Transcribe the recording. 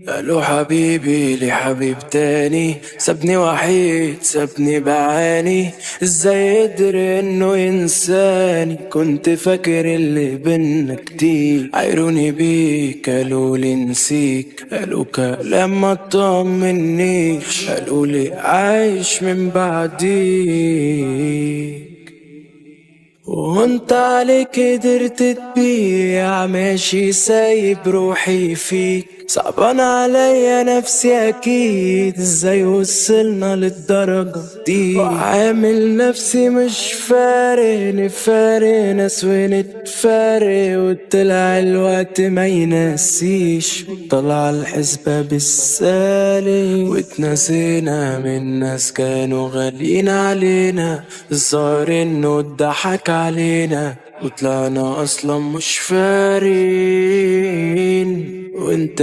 قالوا حبيبي لحبيب تاني، سابني وحيد سابني بعاني، ازاي قدر انه ينساني؟ كنت فاكر اللي بينا كتير، عايروني بيك قالولي نسيك، قالوا كلام ما طمنيش، قالولي عايش من بعديك، وانت عليك قدرت تبيع، ماشي سايب روحي فيك، صعبان عليا نفسي اكيد، ازاي وصلنا للدرجة دي؟ وعامل نفسي مش فارق، نفارق ناس ونتفارق، وطلع الوقت ما ينسيش، طلع الحسبة بالسالي، واتنسينا من ناس كانوا غاليين علينا، الظاهر انه اتضحك علينا، وطلعنا اصلا مش فارقين، وانت